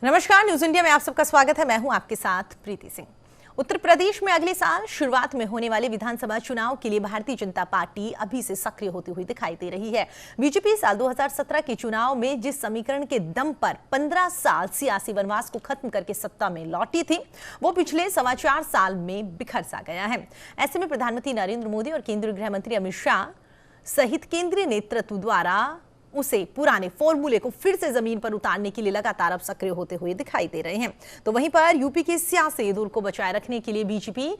नमस्कार, news India में आप सबका स्वागत है। मैं हूं आपके साथ प्रीति सिंह। उत्तर प्रदेश में अगले साल शुरुआत में होने वाले विधानसभा चुनाव के लिए भारतीय जनता पार्टी अभी से सक्रिय होती हुई दिखाई दे रही है। बीजेपी साल 2017 के चुनाव में जिस समीकरण के दम पर 15 साल सियासी वनवास को खत्म करके सत्ता में लौटी थी, वो पिछले 4.25 साल में बिखर सा गया है। ऐसे में प्रधानमंत्री नरेंद्र मोदी और केंद्रीय गृह मंत्री अमित शाह सहित केंद्रीय नेतृत्व द्वारा उसे पुराने फॉर्मूले को फिर से जमीन पर उतारने के लिए लगातार अब सक्रिय होते हुए दिखाई दे रहे हैं। तो वहीं पर यूपी के सियासी दौर को बचाए रखने के लिए बीजेपी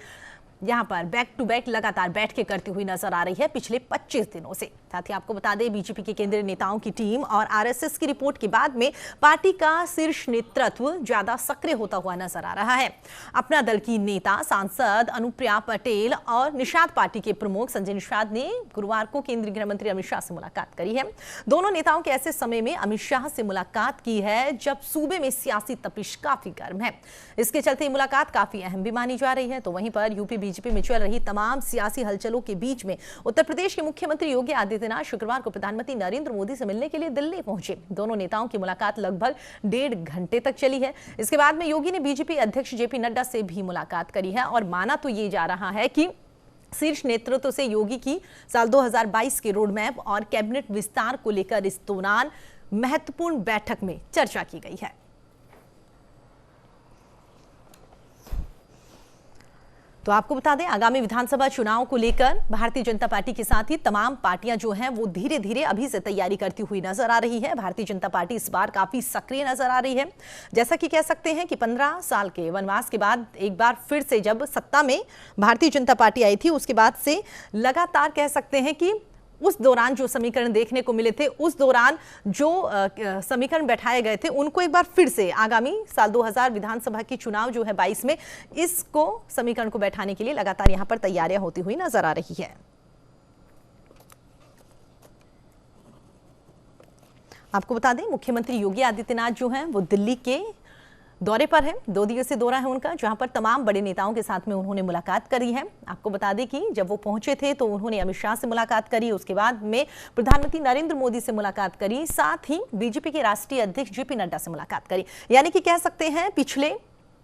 यहां पर बैक टू बैक लगातार बैठकें करती हुई नजर आ रही है पिछले 25 दिनों से। साथ ही आपको बता दें, बीजेपी के केंद्रीय नेताओं की टीम और आरएसएस की रिपोर्ट के बाद में पार्टी का शीर्ष नेतृत्व ज्यादा सक्रिय होता हुआ नजर आ रहा है। अपना दल की नेता सांसद अनुप्रिया पटेल और निषाद पार्टी के प्रमुख संजय निषाद ने गुरुवार को केंद्रीय गृह मंत्री अमित शाह से मुलाकात करी है। दोनों नेताओं के ऐसे समय में अमित शाह से मुलाकात की है जब सूबे में सियासी तपिश काफी गर्म है। इसके चलते मुलाकात काफी अहम भी मानी जा रही है। तो वहीं पर यूपी बीजेपी में चल रही तमाम सियासी हलचलों के बीच में उत्तर प्रदेश के मुख्यमंत्री योगी आदित्यनाथ शुक्रवार को प्रधानमंत्री नरेंद्र मोदी से मिलने के लिए दिल्ली पहुंचे। दोनों नेताओं की मुलाकात लगभग 1.5 घंटे तक चली है। इसके बाद में योगी ने बीजेपी अध्यक्ष जेपी नड्डा से भी मुलाकात करी है और माना तो ये जा रहा है कि शीर्ष नेतृत्व से योगी की साल 2022 के रोड मैप और कैबिनेट विस्तार को लेकर इस दौरान महत्वपूर्ण बैठक में चर्चा की गई है। तो आपको बता दें, आगामी विधानसभा चुनाव को लेकर भारतीय जनता पार्टी के साथ ही तमाम पार्टियां जो हैं वो धीरे धीरे अभी से तैयारी करती हुई नजर आ रही है। भारतीय जनता पार्टी इस बार काफी सक्रिय नजर आ रही है। जैसा कि कह सकते हैं कि 15 साल के वनवास के बाद एक बार फिर से जब सत्ता में भारतीय जनता पार्टी आई थी, उसके बाद से लगातार कह सकते हैं कि उस दौरान जो समीकरण देखने को मिले थे, उस दौरान जो समीकरण बैठाए गए थे, उनको एक बार फिर से आगामी साल 2000 विधानसभा की चुनाव जो है 22 में, इसको समीकरण को बैठाने के लिए लगातार यहां पर तैयारियां होती हुई नजर आ रही है। आपको बता दें, मुख्यमंत्री योगी आदित्यनाथ जो हैं वो दिल्ली के दौरे पर है। 2 दिवसीय दौरा है उनका, जहां पर तमाम बड़े नेताओं के साथ में उन्होंने मुलाकात करी है। आपको बता दें कि जब वो पहुंचे थे तो उन्होंने अमित शाह से मुलाकात करी, उसके बाद में प्रधानमंत्री नरेंद्र मोदी से मुलाकात करी, साथ ही बीजेपी के राष्ट्रीय अध्यक्ष जेपी नड्डा से मुलाकात करी। यानी कि कह सकते हैं पिछले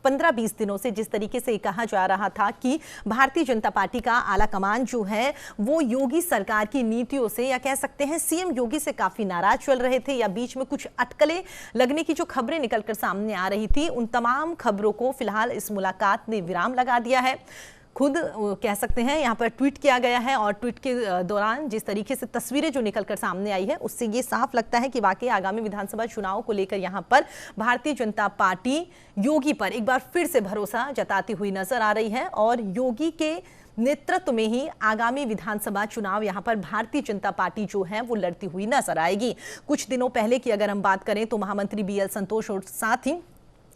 15-20 दिनों से जिस तरीके से कहा जा रहा था कि भारतीय जनता पार्टी का आला कमान जो है वो योगी सरकार की नीतियों से, या कह सकते हैं सीएम योगी से काफी नाराज चल रहे थे, या बीच में कुछ अटकलें लगने की जो खबरें निकलकर सामने आ रही थी, उन तमाम खबरों को फिलहाल इस मुलाकात ने विराम लगा दिया है। खुद कह सकते हैं यहाँ पर ट्वीट किया गया है और ट्वीट के दौरान जिस तरीके से तस्वीरें जो निकलकर सामने आई है, उससे ये साफ लगता है कि वाकई आगामी विधानसभा चुनाव को लेकर यहाँ पर भारतीय जनता पार्टी योगी पर एक बार फिर से भरोसा जताती हुई नजर आ रही है और योगी के नेतृत्व में ही आगामी विधानसभा चुनाव यहां पर भारतीय जनता पार्टी जो है वो लड़ती हुई नजर आएगी। कुछ दिनों पहले की अगर हम बात करें तो महामंत्री बीएल संतोष और साथ ही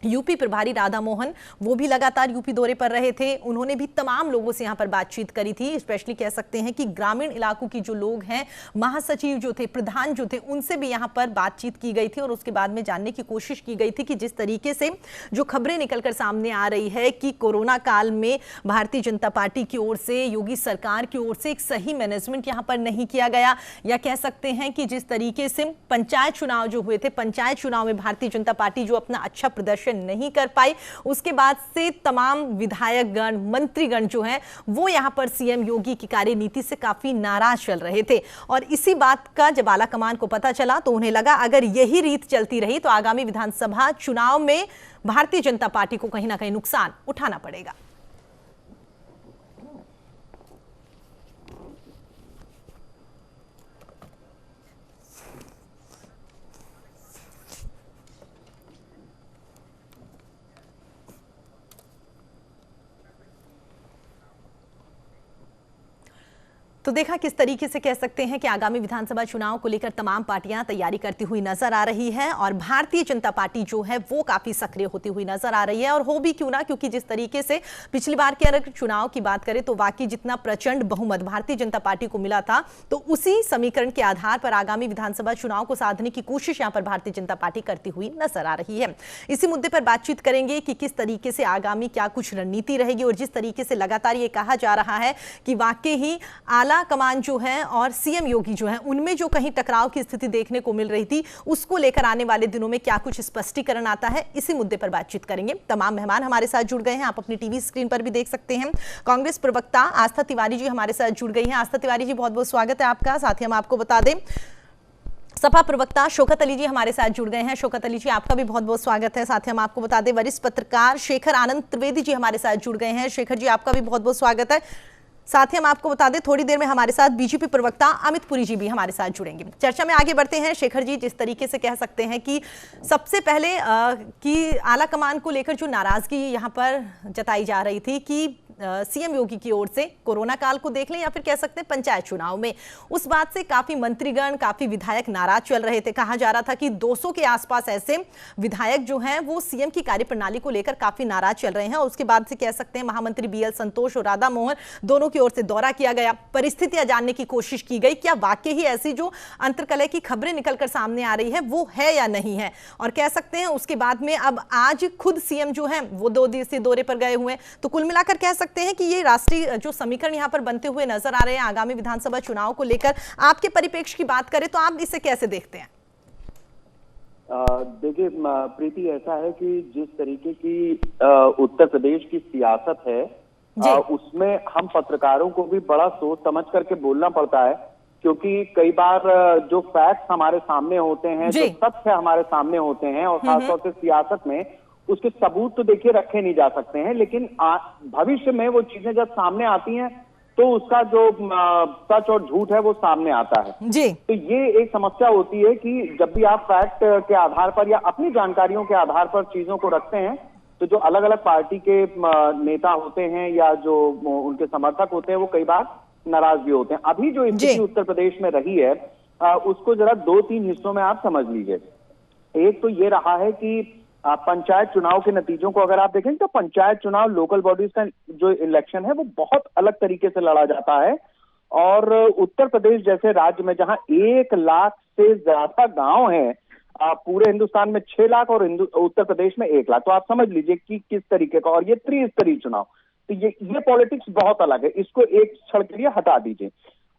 यूपी प्रभारी राधा मोहन वो भी लगातार यूपी दौरे पर रहे थे। उन्होंने भी तमाम लोगों से यहां पर बातचीत करी थी। स्पेशली कह सकते हैं कि ग्रामीण इलाकों की जो लोग हैं, महासचिव जो थे, प्रधान जो थे, उनसे भी यहां पर बातचीत की गई थी और उसके बाद में जानने की कोशिश की गई थी कि जिस तरीके से जो खबरें निकलकर सामने आ रही है कि कोरोना काल में भारतीय जनता पार्टी की ओर से, योगी सरकार की ओर से एक सही मैनेजमेंट यहां पर नहीं किया गया, या कह सकते हैं कि जिस तरीके से पंचायत चुनाव जो हुए थे, पंचायत चुनाव में भारतीय जनता पार्टी जो अपना अच्छा प्रदर्शन नहीं कर पाई, उसके बाद से तमाम विधायकगण, मंत्रीगण जो हैं वो यहां पर सीएम योगी की कार्यनीति से काफी नाराज चल रहे थे। और इसी बात का जब आला कमान को पता चला तो उन्हें लगा अगर यही रीत चलती रही तो आगामी विधानसभा चुनाव में भारतीय जनता पार्टी को कहीं ना कहीं नुकसान उठाना पड़ेगा। तो देखा किस तरीके से कह सकते हैं कि आगामी विधानसभा चुनाव को लेकर तमाम पार्टियां तैयारी करती हुई नजर आ रही है और भारतीय जनता पार्टी जो है वो काफी सक्रिय होती हुई नजर आ रही है। और हो भी क्यों ना, क्योंकि जिस तरीके से पिछली बार के अगर चुनाव की बात करें तो वाकई जितना प्रचंड बहुमत भारतीय जनता पार्टी को मिला था, तो उसी समीकरण के आधार पर आगामी विधानसभा चुनाव को साधने की कोशिश यहां पर भारतीय जनता पार्टी करती हुई नजर आ रही है। इसी मुद्दे पर बातचीत करेंगे कि किस तरीके से आगामी क्या कुछ रणनीति रहेगी और जिस तरीके से लगातार ये कहा जा रहा है कि वाकई ही आला आला कमान जो है और सीएम योगी जो है उनमें जो कहीं टकराव की स्थिति देखने को मिल रही थी, उसको लेकर आने वाले दिनों में क्या कुछ स्पष्टीकरण आता है, इसी मुद्दे पर बातचीत करेंगे। तमाम मेहमान हमारे साथ जुड़ गए हैं, आप अपनी टीवी स्क्रीन पर भी देख सकते हैं। कांग्रेस प्रवक्ता आस्था तिवारी जी हमारे साथ जुड़ गई हैं। आस्था तिवारी जी, बहुत बहुत स्वागत है आपका। साथ ही हम आपको बता दें, सपा प्रवक्ता शौकत अली जी हमारे साथ जुड़ गए हैं। शौकत अली जी, आपका भी बहुत बहुत स्वागत है। साथ ही हम आपको बता दें, वरिष्ठ पत्रकार शेखर आनंद त्रिवेदी जी हमारे साथ जुड़ गए हैं। शेखर जी, आपका भी बहुत बहुत स्वागत है। साथ ही हम आपको बता दें, थोड़ी देर में हमारे साथ बीजेपी प्रवक्ता अमित पुरी जी भी हमारे साथ जुड़ेंगे। चर्चा में आगे बढ़ते हैं। शेखर जी, जिस तरीके से कह सकते हैं कि सबसे पहले कि आला कमान को लेकर जो नाराजगी यहाँ पर जताई जा रही थी कि सीएम योगी की ओर से कोरोना काल को देख लें या फिर कह सकते हैं पंचायत चुनाव में, उस बात से काफी मंत्रीगण, काफी विधायक नाराज चल रहे थे। कहा जा रहा था कि 200 के आसपास ऐसे विधायक जो हैं वो सीएम की कार्यप्रणाली को लेकर काफी नाराज चल रहे हैं। और उसके बाद से कह सकते हैं महामंत्री बीएल संतोष और राधा मोहन दोनों की ओर से दौरा किया गया, परिस्थितियां जानने की कोशिश की गई, क्या वाकई ही ऐसी जो अंतर्कलह की खबरें निकलकर सामने आ रही है वो है या नहीं है। और कह सकते हैं उसके बाद में अब आज खुद सीएम जो है वो 2 दिवसीय दौरे पर गए हुए हैं। तो कुल मिलाकर कह सकते हैं कि ये राष्ट्रीय जो समीकरण यहां पर बनते हुए नजर आ रहे हैं आगामी विधानसभा चुनाव को लेकर, आपके परिप्रेक्ष्य की बात करें तो आप इसे कैसे देखते हैं? देखिए प्रीति, ऐसा है कि जिस तरीके की उत्तर प्रदेश की सियासत है उसमें हम पत्रकारों को भी बड़ा सोच समझ करके बोलना पड़ता है, क्योंकि कई बार जो फैक्ट्स हमारे सामने होते हैं, जो तथ्य हमारे सामने होते हैं, और खासतौर से सियासत में उसके सबूत तो देखिए रखे नहीं जा सकते हैं, लेकिन भविष्य में वो चीजें जब सामने आती हैं तो उसका जो सच और झूठ है वो सामने आता है जी। तो ये एक समस्या होती है कि जब भी आप फैक्ट के आधार पर या अपनी जानकारियों के आधार पर चीजों को रखते हैं, तो जो अलग अलग पार्टी के नेता होते हैं या जो उनके समर्थक होते हैं वो कई बार नाराज भी होते हैं। अभी जो स्थिति उत्तर प्रदेश में रही है उसको जरा 2-3 हिस्सों में आप समझ लीजिए। एक तो ये रहा है कि पंचायत चुनाव के नतीजों को अगर आप देखें तो पंचायत चुनाव, लोकल बॉडीज का जो इलेक्शन है वो बहुत अलग तरीके से लड़ा जाता है। और उत्तर प्रदेश जैसे राज्य में जहां 1 लाख से ज्यादा गांव हैं, पूरे हिंदुस्तान में 6 लाख और उत्तर प्रदेश में 1 लाख, तो आप समझ लीजिए कि किस तरीके का। और ये त्रिस्तरीय चुनाव, तो ये पॉलिटिक्स बहुत अलग है, इसको एक क्षण के लिए हटा दीजिए।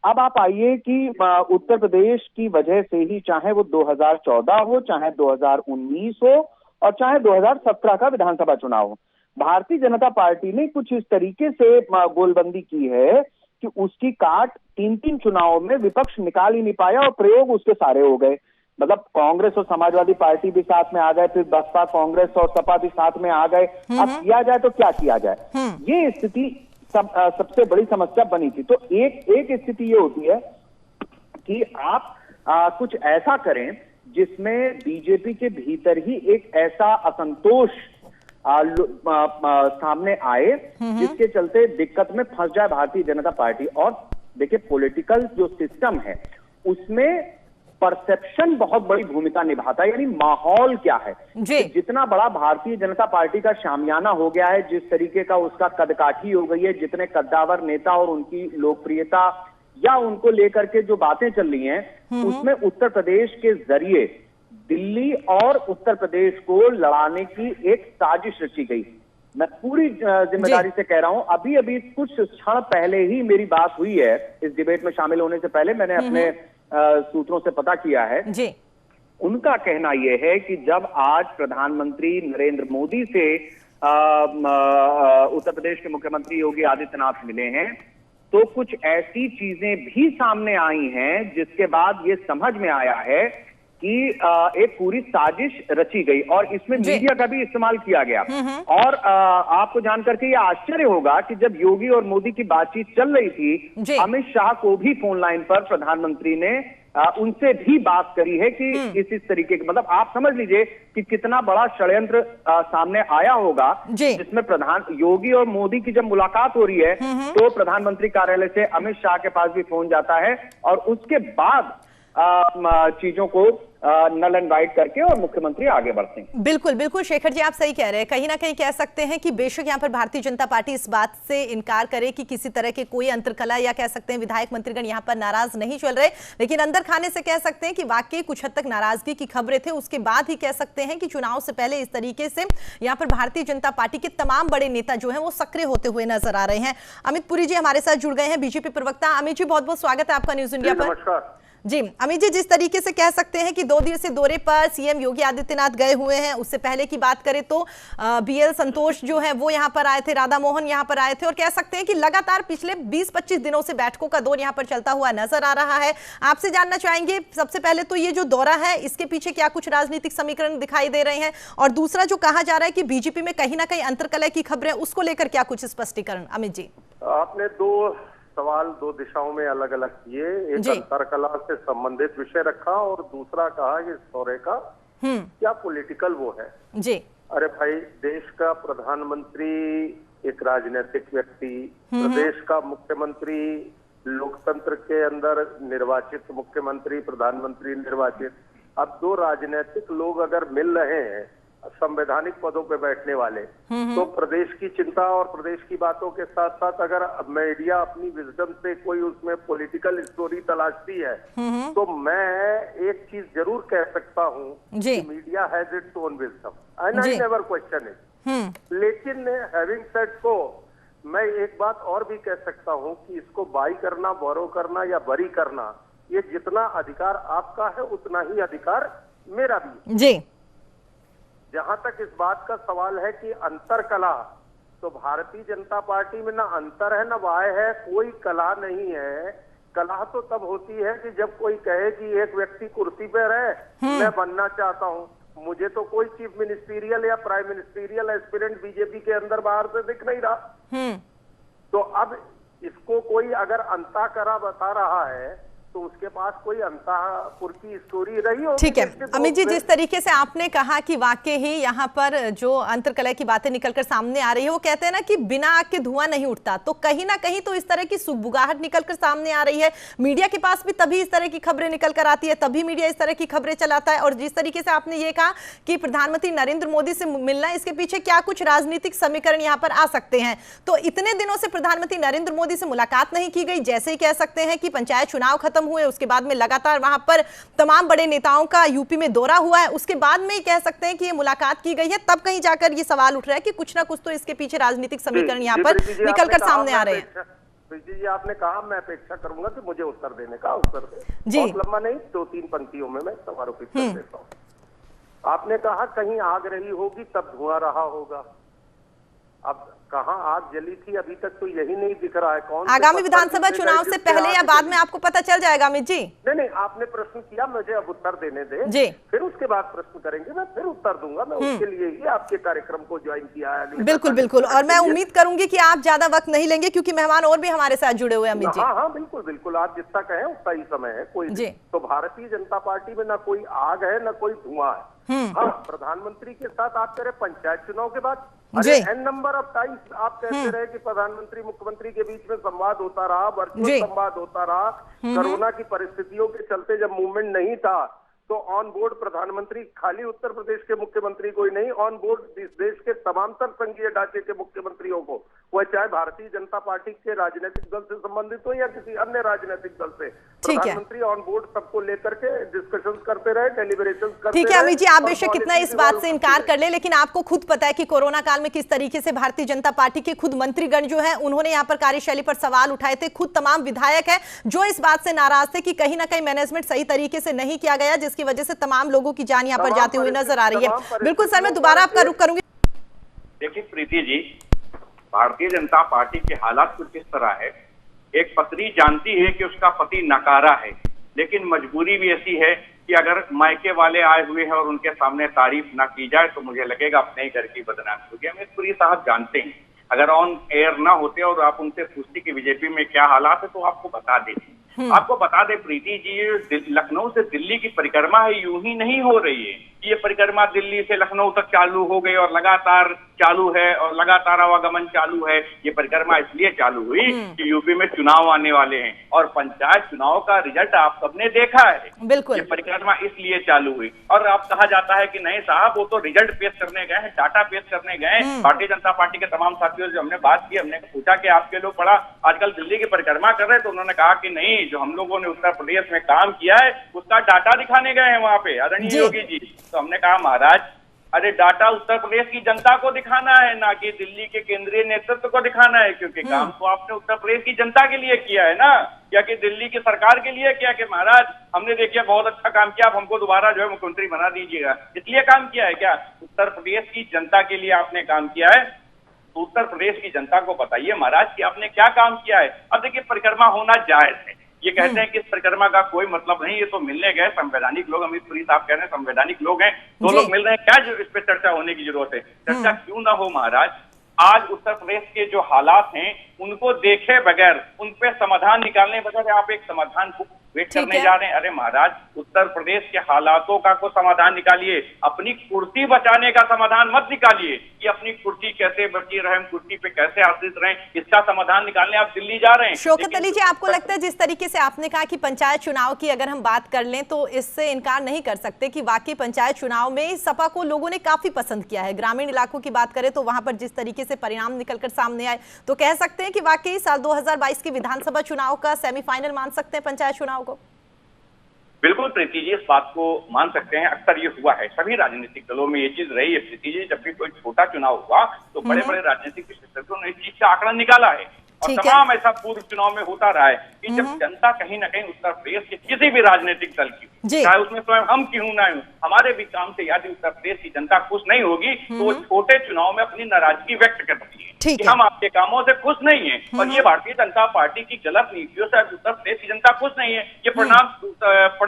अब आप आइए कि उत्तर प्रदेश की वजह से ही, चाहे वो 2014 हो, चाहे 2019 हो और चाहे 2017 का विधानसभा चुनाव हो, भारतीय जनता पार्टी ने कुछ इस तरीके से गोलबंदी की है कि उसकी काट 3-3 चुनावों में विपक्ष निकाल ही नहीं पाया और प्रयोग उसके सारे हो गए। मतलब कांग्रेस और समाजवादी पार्टी भी साथ में आ गए, फिर बसपा, कांग्रेस और सपा भी साथ में आ गए। अब किया जाए तो क्या किया जाए, ये स्थिति सबसे बड़ी समस्या बनी थी। तो एक स्थिति ये होती है कि आप कुछ ऐसा करें जिसमें बीजेपी के भीतर ही एक ऐसा असंतोष सामने आए जिसके चलते दिक्कत में फंस जाए भारतीय जनता पार्टी। और देखिए, पॉलिटिकल जो सिस्टम है उसमें परसेप्शन बहुत बड़ी भूमिका निभाता है, यानी माहौल क्या है। जितना बड़ा भारतीय जनता पार्टी का शामियाना हो गया है, जिस तरीके का उसका कदकाठी हो गई है, जितने कद्दावर नेता और उनकी लोकप्रियता या उनको लेकर के जो बातें चल रही हैं, उसमें उत्तर प्रदेश के जरिए दिल्ली और उत्तर प्रदेश को लड़ाने की एक साजिश रची गई। मैं पूरी जिम्मेदारी से कह रहा हूं, अभी कुछ क्षण पहले ही मेरी बात हुई है इस डिबेट में शामिल होने से पहले, मैंने अपने सूत्रों से पता किया है जी। उनका कहना यह है कि जब आज प्रधानमंत्री नरेंद्र मोदी से उत्तर प्रदेश के मुख्यमंत्री योगी आदित्यनाथ मिले हैं, तो कुछ ऐसी चीजें भी सामने आई हैं जिसके बाद ये समझ में आया है कि एक पूरी साजिश रची गई और इसमें मीडिया का भी इस्तेमाल किया गया। और आपको जानकर के ये आश्चर्य होगा कि जब योगी और मोदी की बातचीत चल रही थी, अमित शाह को भी फोन लाइन पर प्रधानमंत्री ने उनसे भी बात करी है कि इस तरीके के, मतलब आप समझ लीजिए कि कितना बड़ा षड्यंत्र सामने आया होगा, जिसमें योगी और मोदी की जब मुलाकात हो रही है तो प्रधानमंत्री कार्यालय से अमित शाह के पास भी फोन जाता है और उसके बाद चीजों को नल एंड वाइट करके और मुख्यमंत्री आगे बढ़ते हैं। बिल्कुल बिल्कुल शेखर जी, आप सही कह रहे हैं। कहीं ना कहीं कह सकते हैं कि बेशक यहाँ पर भारतीय जनता पार्टी इस बात से इनकार करे कि किसी तरह के कोई अंतरकला या कह सकते हैं विधायक मंत्रीगण यहाँ पर नाराज नहीं चल रहे, लेकिन अंदर खाने से कह सकते हैं कि वाकई कुछ हद तक नाराजगी की खबरें थे। उसके बाद ही कह सकते हैं कि चुनाव से पहले इस तरीके से यहाँ पर भारतीय जनता पार्टी के तमाम बड़े नेता जो है वो सक्रिय होते हुए नजर आ रहे हैं। अमित पुरी जी हमारे साथ जुड़ गए हैं, बीजेपी प्रवक्ता। अमित जी बहुत बहुत स्वागत है आपका न्यूज इंडिया पर। नमस्कार जी अमित जी, जिस तरीके से कह सकते हैं कि 2 दिवसीय दौरे पर सीएम योगी आदित्यनाथ गए हुए हैं, उससे पहले की बात करें तो बीएल संतोष जो है वो यहां पर आए थे, राधा मोहन यहां पर आए थे, और कह सकते हैं कि लगातार पिछले 20-25 दिनों से बैठकों का दौर यहां पर चलता हुआ नजर आ रहा है। आपसे जानना चाहेंगे सबसे पहले तो ये जो दौरा है इसके पीछे क्या कुछ राजनीतिक समीकरण दिखाई दे रहे हैं, और दूसरा जो कहा जा रहा है कि बीजेपी में कहीं ना कहीं अंतरकलह की खबरें, उसको लेकर क्या कुछ स्पष्टीकरण। अमित जी, आपने 2 सवाल 2 दिशाओं में अलग अलग किए। एक अंतरकला से संबंधित विषय रखा और दूसरा कहा कि इस दौरे का क्या पॉलिटिकल वो है। जी अरे भाई, देश का प्रधानमंत्री एक राजनीतिक व्यक्ति, प्रदेश का मुख्यमंत्री लोकतंत्र के अंदर निर्वाचित मुख्यमंत्री, प्रधानमंत्री निर्वाचित। अब 2 राजनीतिक लोग अगर मिल रहे हैं संवैधानिक पदों पे बैठने वाले, तो प्रदेश की चिंता और प्रदेश की बातों के साथ साथ अगर मीडिया अपनी विजडम से कोई उसमें पॉलिटिकल स्टोरी तलाशती है, तो मैं एक चीज जरूर कह सकता हूँ कि media has its own wisdom and I never question it. लेकिन हैविंग सेड सो, मैं एक बात और भी कह सकता हूँ कि इसको बाई करना, बोरो करना या बरी करना, ये जितना अधिकार आपका है उतना ही अधिकार मेरा भी जी। जहां तक इस बात का सवाल है कि अंतरकला, तो भारतीय जनता पार्टी में ना अंतर है ना वाय है, कोई कला नहीं है। कला तो तब होती है कि जब कोई कहे कि एक व्यक्ति कुर्सी पे रहे, मैं बनना चाहता हूं। मुझे तो कोई चीफ मिनिस्टीरियल या प्राइम मिनिस्टीरियल एस्पिरेंट बीजेपी के अंदर बाहर से दिख नहीं रहा। तो अब इसको कोई अगर अंताकरा बता रहा है तो उसके पास कोई अंतापुर की स्टोरी रही होगी। ठीक है अमित जी, जिस तरीके से आपने कहा कि वाकई ही यहाँ पर जो अंतरकलह की बातें निकलकर सामने आ रही है, वो कहते हैं ना कि बिना आग के धुआं नहीं उठता, तो कहीं ना कहीं तो इस तरह की सुगबुगाहट निकलकर सामने आ रही है। मीडिया के पास भी तभी इस तरह की खबरें निकलकर आती है, तभी मीडिया इस तरह की खबरें चलाता है। और जिस तरीके से आपने ये कहा कि प्रधानमंत्री नरेंद्र मोदी से मिलना, इसके पीछे क्या कुछ राजनीतिक समीकरण यहाँ पर आ सकते हैं। तो इतने दिनों से प्रधानमंत्री नरेंद्र मोदी से मुलाकात नहीं की गई, जैसे ही कह सकते हैं कि पंचायत चुनाव खत्म हुए, उसके बाद में लगातार वहां पर तमाम बड़े नेताओं का यूपी में दौरा हुआ है, उसके बाद में ही कह सकते हैं कि ये मुलाकात की गई है, तब कहीं जाकर ये सवाल उठ रहा है कि कुछ ना कुछ तो इसके पीछे राजनीतिक समीकरण यहाँ पर निकलकर सामने आ रहे हैं। जी, आपने कहा, मैं अपेक्षा करूंगा कि मुझे उत्तर देने का उत्तर दे। बहुत लंबा नहीं, 2-3 पंक्तियों में मैं समारोपित कर देता हूँ। आपने कहा कहीं आग रही होगी तब धुआं रहा होगा। अब कहाँ आग जली थी अभी तक तो यही नहीं दिख रहा है। कौन आगामी विधानसभा चुनाव से पहले या बाद में आपको पता चल जाएगा अमित जी। नहीं, आपने प्रश्न किया, मुझे अब उत्तर देने दे जी, फिर उसके बाद प्रश्न करेंगे, मैं फिर उत्तर दूंगा। मैं उसके लिए ही आपके कार्यक्रम को ज्वाइन किया है। बिल्कुल बिल्कुल, और मैं उम्मीद करूंगी कि आप ज्यादा वक्त नहीं लेंगे क्योंकि मेहमान और भी हमारे साथ जुड़े हुए हैं अमित जी। हाँ, बिल्कुल बिल्कुल, आप जितना कहें उतना ही समय है। कोई तो भारतीय जनता पार्टी में ना कोई आग है ना कोई धुआं है। हाँ, प्रधानमंत्री के साथ आप करें पंचायत चुनाव के बाद एन नंबर ऑफ टाइम्स आप कहते रहे कि प्रधानमंत्री मुख्यमंत्री के बीच में संवाद होता रहा, वर्चुअल संवाद होता रहा। कोरोना की परिस्थितियों के चलते जब मूवमेंट नहीं था तो ऑन बोर्ड प्रधानमंत्री खाली उत्तर प्रदेश के मुख्यमंत्री को ही नहीं, ऑन बोर्ड इस देश के तमाम संघीय ढांचे के मुख्यमंत्रियों को, वह चाहे भारतीय जनता पार्टी के राजनीतिक दल से संबंधित हो या किसी अन्य राजनीतिक दल से, प्रधानमंत्री ऑन बोर्ड सबको लेकर के डिस्कशन करते रहे, डेलिब्रेशन करते रहे। ठीक है अमित जी, आप बेशक कितना इस बात से इनकार कर ले, लेकिन आपको खुद पता है कि कोरोना काल में किस तरीके से भारतीय जनता पार्टी के खुद मंत्रीगण जो है उन्होंने यहाँ पर कार्यशैली पर सवाल उठाए थे। खुद तमाम विधायक है जो इस बात से नाराज थे कि कहीं ना कहीं मैनेजमेंट सही तरीके से नहीं किया गया, जिसकी वजह से तमाम लोगों की जान यहाँ पर जाती हुई नजर आ रही है। बिल्कुल सर, मैं दोबारा आपका रुख करूंगी। देखिए प्रीति जी, भारतीय जनता पार्टी के हालात कुछ इस तरह है, एक पत्नी जानती है कि उसका पति नकारा है, लेकिन मजबूरी भी ऐसी है कि अगर मायके वाले आए हुए हैं और उनके सामने तारीफ ना की जाए तो मुझे लगेगा अपने ही घर की बदनामी होगी। अमित पुरी साहब जानते हैं, अगर ऑन एयर ना होते और आप उनसे पूछते कि बीजेपी में क्या हालात है तो आपको बता देते। आपको बता दें प्रीति जी, लखनऊ से दिल्ली की परिक्रमा है यूं ही नहीं हो रही है। ये परिक्रमा दिल्ली से लखनऊ तक चालू हो गई और लगातार चालू है और लगातार आवागमन चालू है। ये परिक्रमा इसलिए चालू हुई कि यूपी में चुनाव आने वाले हैं और पंचायत चुनाव का रिजल्ट आप सबने देखा है। बिल्कुल, ये परिक्रमा इसलिए चालू हुई। और अब कहा जाता है कि नहीं साहब, वो तो रिजल्ट पेश करने गए हैं, डाटा पेश करने गए हैं। भारतीय जनता पार्टी के तमाम साथियों से हमने बात की, हमने पूछा कि आपके लोग बड़ा आजकल दिल्ली की परिक्रमा कर रहे हैं, तो उन्होंने कहा कि नहीं, जो हम लोगों ने उत्तर प्रदेश में काम किया है उसका डाटा दिखाने गए हैं वहां पे आदरणीय योगी जी। तो हमने कहा महाराज, अरे डाटा उत्तर प्रदेश की जनता को दिखाना है, ना कि दिल्ली के केंद्रीय नेतृत्व को दिखाना है, क्योंकि काम तो आपने उत्तर प्रदेश की जनता के लिए किया है ना, या कि दिल्ली की सरकार के लिए किया कि महाराज हमने देखिए बहुत अच्छा काम किया, आप हमको दोबारा जो है मुख्यमंत्री बना दीजिएगा, इसलिए काम किया है क्या? उत्तर प्रदेश की जनता के लिए आपने काम किया है। तो उत्तर प्रदेश की जनता को बताइए महाराज कि आपने क्या काम किया है। अब देखिए परिक्रमा होना जायज है, ये कहते हैं कि इस परिक्रमा का कोई मतलब नहीं, ये तो मिलने गए संवैधानिक लोग, अमित पुरी साहब कह रहे हैं संवैधानिक लोग हैं, दो लोग मिल रहे हैं, क्या जो इस पे चर्चा होने की जरूरत है? चर्चा क्यों ना हो महाराज। आज उत्तर प्रदेश के जो हालात हैं उनको देखे बगैर, उन पे समाधान निकालने बगैर आप एक समाधान को वेट करने जा रहे हैं। अरे महाराज, उत्तर प्रदेश के हालातों का को समाधान निकालिए, अपनी कुर्सी बचाने का समाधान मत निकालिए कि अपनी कुर्सी कैसे बची रहे, हम कुर्सी पे कैसे आश्रित रहें, इसका समाधान निकालने आप दिल्ली जा रहे हैं। शौकत अली जी, आपको लगता है जिस तरीके से आपने कहा कि पंचायत चुनाव की अगर हम बात कर लें तो इससे इनकार नहीं कर सकते कि वाकई पंचायत चुनाव में सपा को लोगों ने काफी पसंद किया है। ग्रामीण इलाकों की बात करें तो वहां पर जिस तरीके से परिणाम निकलकर सामने आए, तो कह सकते हैं कि वाकई साल 2022 के विधानसभा चुनाव का सेमीफाइनल मान सकते हैं पंचायत चुनाव को। बिल्कुल प्रीति जी, इस बात को मान सकते हैं। अक्सर ये हुआ है, सभी राजनीतिक दलों में ये चीज रही है प्रीति जी, जब भी कोई छोटा चुनाव हुआ तो बड़े बड़े राजनीतिक विशेषज्ञों ने इस चीज का आंकड़ा निकाला है और तमाम ऐसा पूर्व चुनाव में होता रहा है कि जब जनता कहीं ना कहीं उत्तर प्रदेश के किसी भी राजनीतिक दल की, चाहे उसमें स्वयं हम क्यों ना हो, हमारे भी काम से यदि उत्तर प्रदेश की जनता खुश नहीं होगी तो वो छोटे चुनाव में अपनी नाराजगी व्यक्त करती है कि हम आपके कामों से खुश नहीं है। और ये भारतीय जनता पार्टी की गलत नीतियों से उत्तर प्रदेश की जनता खुश नहीं है। ये परिणाम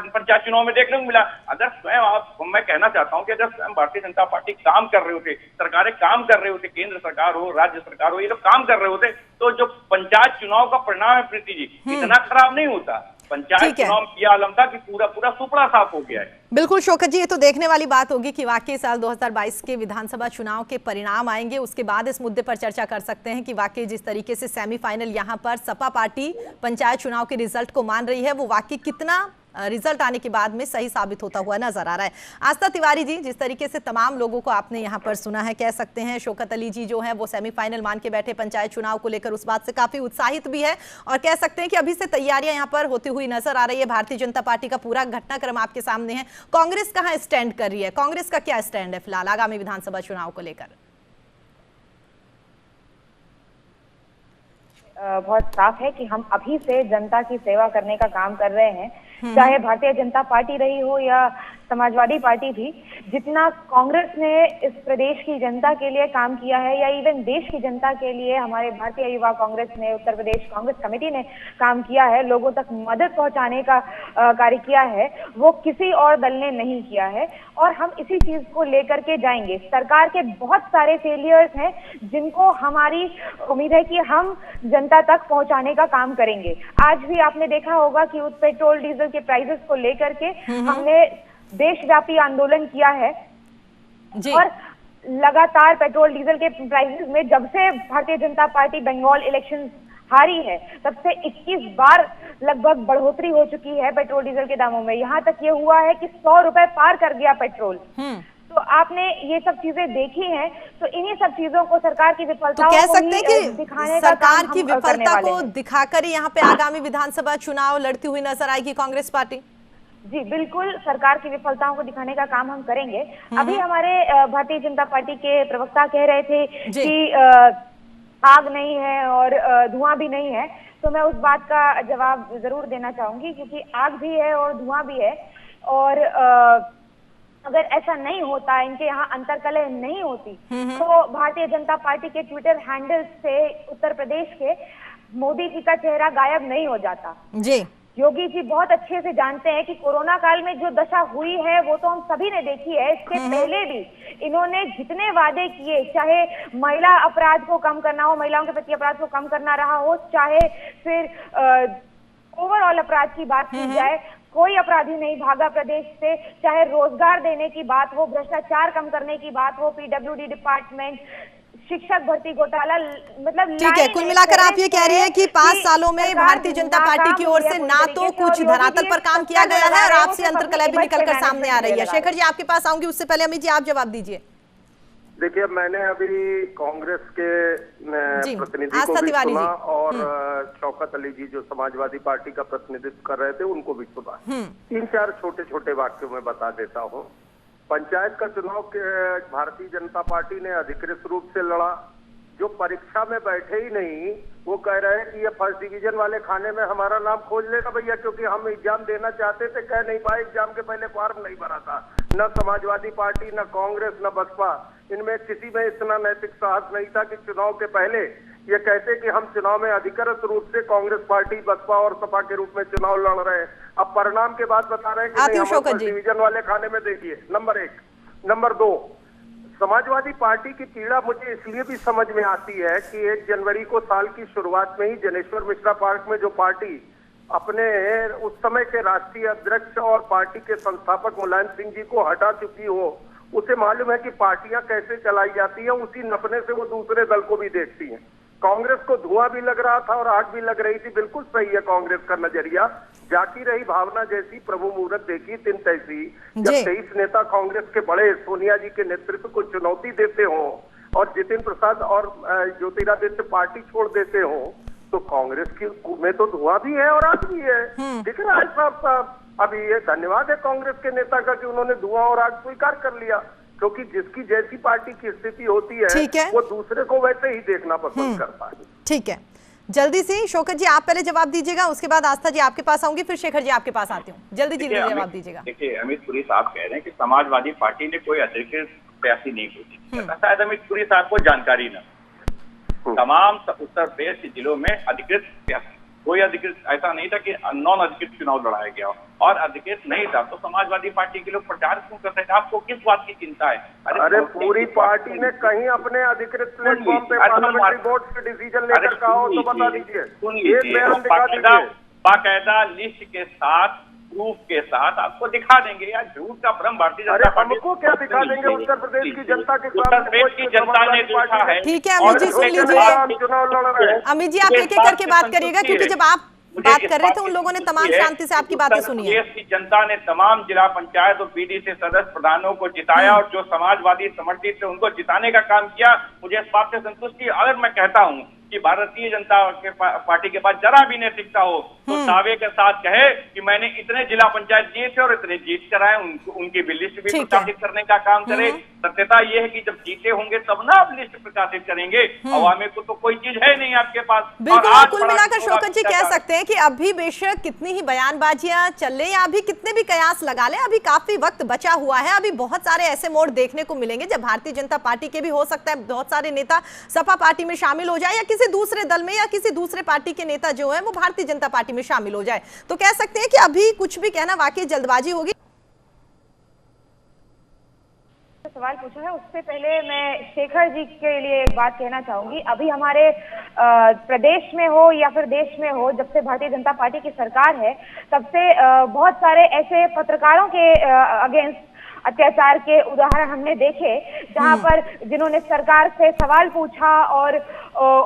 पंचायत चुनाव में देखने को मिला। अगर स्वयं मैं कहना चाहता हूँ कि अगर स्वयं भारतीय जनता पार्टी काम कर रहे होते, सरकारें काम कर रहे होते, केंद्र सरकार हो, राज्य सरकार हो, ये लोग काम कर रहे होते, तो जो पंचायत चुनाव का परिणाम है प्रीति जी, इतना खराब नहीं होता। पंचायत चुनाव में यह आलम था कि पूरा सुपड़ा साफ हो गया है। बिल्कुल शौकत जी, ये तो देखने वाली बात होगी कि वाकई साल 2022 के विधानसभा चुनाव के परिणाम आएंगे, उसके बाद इस मुद्दे पर चर्चा कर सकते हैं कि वाकई जिस तरीके से सेमीफाइनल यहां पर सपा पार्टी पंचायत चुनाव के रिजल्ट को मान रही है, वो वाकई कितना रिजल्ट आने के बाद में सही साबित होता हुआ नजर आ रहा है। आस्था तिवारी जी, जिस तरीके से तमाम लोगों को आपने यहाँ पर सुना है, कह सकते हैं शौकत अली जी जो है वो सेमीफाइनल मान के बैठे पंचायत चुनाव को लेकर उस बात से काफी उत्साहित भी है और कह सकते हैं कि अभी से तैयारियां यहाँ पर होती हुई नजर आ रही है। भारतीय जनता पार्टी का पूरा घटनाक्रम आपके सामने है। कांग्रेस कहाँ स्टैंड कर रही है, कांग्रेस का क्या स्टैंड है फिलहाल आगामी विधानसभा चुनाव को लेकर? बहुत साफ है कि हम अभी से जनता की सेवा करने का काम कर रहे हैं, चाहे भारतीय जनता पार्टी रही हो या समाजवादी पार्टी भी। जितना कांग्रेस ने इस प्रदेश की जनता के लिए काम किया है या इवन देश की जनता के लिए हमारे भारतीय युवा कांग्रेस ने, उत्तर प्रदेश कांग्रेस कमेटी ने काम किया है, लोगों तक मदद पहुंचाने का कार्य किया है, वो किसी और दल ने नहीं किया है और हम इसी चीज को लेकर के जाएंगे। सरकार के बहुत सारे फेलियर्स हैं जिनको हमारी उम्मीद है कि हम जनता तक पहुंचाने का काम करेंगे। आज भी आपने देखा होगा कि पेट्रोल डीजल के प्राइसेस को लेकर के हमने देशव्यापी आंदोलन किया है जी। और लगातार पेट्रोल डीजल के प्राइसेस में जब से भारतीय जनता पार्टी बंगाल इलेक्शन हारी है तब से 21 बार लगभग बढ़ोतरी हो चुकी है पेट्रोल डीजल के दामों में। यहाँ तक ये हुआ है कि 100 रुपए पार कर गया पेट्रोल। तो आपने ये सब चीजें देखी हैं, तो इन्हीं सब चीजों को सरकार की विफलताओं तो कह सकते हैं कि दिखाने सरकार की विफलता को दिखाकर यहाँ पे आगामी विधानसभा चुनाव लड़ती हुई नजर आएगी कांग्रेस पार्टी। जी बिल्कुल, सरकार की विफलताओं को दिखाने का काम हम करेंगे। अभी हमारे भारतीय जनता पार्टी के प्रवक्ता कह रहे थे कि आग नहीं है और धुआं भी नहीं है, तो मैं उस बात का जवाब जरूर देना चाहूंगी क्योंकि आग भी है और धुआं भी है। और अगर ऐसा नहीं होता, इनके यहाँ अंतर्कलह नहीं होती, तो भारतीय जनता पार्टी के ट्विटर हैंडल से उत्तर प्रदेश के मोदी जी का चेहरा गायब नहीं हो जाता जी। योगी जी बहुत अच्छे से जानते हैं कि कोरोना काल में जो दशा हुई है वो तो हम सभी ने देखी है। इसके पहले भी इन्होंने जितने वादे किए, चाहे महिला अपराध को कम करना हो, महिलाओं के प्रति अपराध को कम करना रहा हो, चाहे फिर ओवरऑल अपराध की बात की जाए, कोई अपराधी नहीं भागा प्रदेश से, चाहे रोजगार देने की बात हो, भ्रष्टाचार कम करने की बात हो, पीडब्ल्यूडी डिपार्टमेंट, शिक्षक भर्ती घोटाला, मतलब ठीक है, कुल मिलाकर आप ये कह रही है कि 5 सालों में भारतीय जनता पार्टी की ओर से ना तो कुछ धरातल पर काम किया गया है और आपसे अंतर्कलह भी निकलकर सामने आ रही है। शेखर जी आपके पास आऊंगी, उससे पहले अमित जी आप जवाब दीजिए। देखिए, मैंने अभी कांग्रेस के प्रतिनिधि को भी सुना और शौकत अली जी जो समाजवादी पार्टी का प्रतिनिधित्व कर रहे थे उनको भी सुना। 3-4 छोटे छोटे वाक्यों में बता देता हूँ। पंचायत का चुनाव के भारतीय जनता पार्टी ने अधिकृत रूप से लड़ा। जो परीक्षा में बैठे ही नहीं वो कह रहे हैं कि ये फर्स्ट डिवीजन वाले खाने में हमारा नाम खोज लेगा भैया, क्योंकि हम एग्जाम देना चाहते थे, कह नहीं पाए, एग्जाम के पहले फॉर्म नहीं भरा था। न समाजवादी पार्टी, न कांग्रेस, न बसपा, इनमें किसी में इतना नैतिक साहस नहीं था कि चुनाव के पहले ये कहते कि हम चुनाव में अधिकृत रूप से कांग्रेस पार्टी, बसपा और सपा के रूप में चुनाव लड़ रहे हैं। अब परिणाम के बाद बता रहे हैं कि नहीं, हम फर्स्ट डिवीजन वाले खाने में देखिए। नंबर 1। नंबर 2, समाजवादी पार्टी की पीड़ा मुझे इसलिए भी समझ में आती है कि 1 जनवरी को साल की शुरुआत में ही जनेश्वर मिश्रा पार्क में जो पार्टी अपने उस समय के राष्ट्रीय अध्यक्ष और पार्टी के संस्थापक मुलायम सिंह जी को हटा चुकी हो, उसे मालूम है कि पार्टियां कैसे चलाई जाती है। उसी नपने से वो दूसरे दल को भी देखती हैं। कांग्रेस को धुआं भी लग रहा था और आग भी लग रही थी। बिल्कुल सही है कांग्रेस का नजरिया। जाकी रही भावना जैसी, प्रभु मुहूर्त देखी तिन तैसी। जब 23 नेता कांग्रेस के बड़े सोनिया जी के नेतृत्व को चुनौती देते हो और जितिन प्रसाद और ज्योतिरादित्य पार्टी छोड़ देते हो, तो कांग्रेस की में तो धुआं भी है और आग भी है। दिख रहा है साहब। अभी ये धन्यवाद है कांग्रेस के नेता का कि उन्होंने धुआं और आग स्वीकार कर लिया, क्योंकि जिसकी जैसी पार्टी की स्थिति होती है वो दूसरे को वैसे ही देखना पसंद करता है। ठीक है, जल्दी से शौकत जी आप पहले जवाब दीजिएगा, उसके बाद आस्था जी आपके पास आऊंगी, फिर शेखर जी आपके पास आती हूँ। जल्दी जी जवाब दीजिएगा। देखिए, अमित पुरी साहब कह रहे हैं कि समाजवादी पार्टी ने कोई अधिकृत प्रत्याशी नहीं घोषित किया। शायद अमित पुरी साहब को जानकारी न, तमाम उत्तर प्रदेश के जिलों में अधिकृत प्रत्याशी, कोई अधिकृत ऐसा नहीं था कि नॉन अधिकृत चुनाव लड़ाया गया और अधिकृत नहीं था तो समाजवादी पार्टी के लोग प्रचार क्यों करते थे? आपको किस बात की चिंता है? अरे पूरी पार्टी ने कहीं अपने अधिकृत प्लेटफॉर्म पे पार्लियामेंट्री बोर्ड से डिसीजन लेकर कहा हो तो बता दीजिए। बाकायदा लिस्ट के साथ, प्रूफ के साथ आपको दिखा देंगे। यार झूठ का भ्रम भारतीय जनता पार्टी हमको क्या दिखा देंगे? उत्तर प्रदेश की जनता के उत्तर प्रदेश की जनता ने देखा है। ठीक है अमित जी सुन लीजिए। चुनाव लड़ रहे हैं। अमित जी आप एक एक करके बात करिएगा, क्योंकि जब आप बात कर रहे थे उन लोगों ने तमाम शांति से आपकी बातें सुनी है। देश की जनता ने तमाम जिला पंचायत और पीडीसी सदस्य प्रधानों को जिताया और जो समाजवादी समर्थित थे उनको जिताने का काम किया। मुझे इस बात से संतुष्टि। अगर मैं कहता हूँ कि भारतीय जनता पार्टी के पास जरा भी नैतिकता हो तो दावे के साथ कहे कि मैंने इतने जिला पंचायत दिए थे और इतने जीत कराए, उनकी भी लिस्ट भी प्रकाशित करने का काम करे। सत्यता ये है कि जब जीते होंगे तब ना आप लिस्ट प्रकाशित करेंगे। अवामी को तो कोई चीज है नहीं आपके पास। बिल्कुल, कुल मिलाकर शौकत जी कह सकते हैं कि अभी बेशक कितनी ही बयानबाजियां चल रही या अभी कितने भी कयास लगा ले, अभी काफी वक्त बचा हुआ है। अभी बहुत सारे ऐसे मोड़ देखने को मिलेंगे जब भारतीय जनता पार्टी के भी हो सकता है बहुत सारे नेता सपा पार्टी में शामिल हो जाए या किसी दूसरे दल में या किसी दूसरे पार्टी के नेता जो है वो भारतीय जनता पार्टी में शामिल हो जाए। तो कह सकते हैं कि अभी कुछ भी कहना वाकई जल्दबाजी होगी। सवाल पूछा है उससे पहले मैं शेखर जी के लिए एक बात कहना चाहूंगी। अभी हमारे प्रदेश में हो या फिर देश में हो, जब से भारतीय जनता पार्टी की सरकार है तब से बहुत सारे ऐसे पत्रकारों के अगेंस्ट अत्याचार के उदाहरण हमने देखे, जहां पर जिन्होंने सरकार से सवाल पूछा और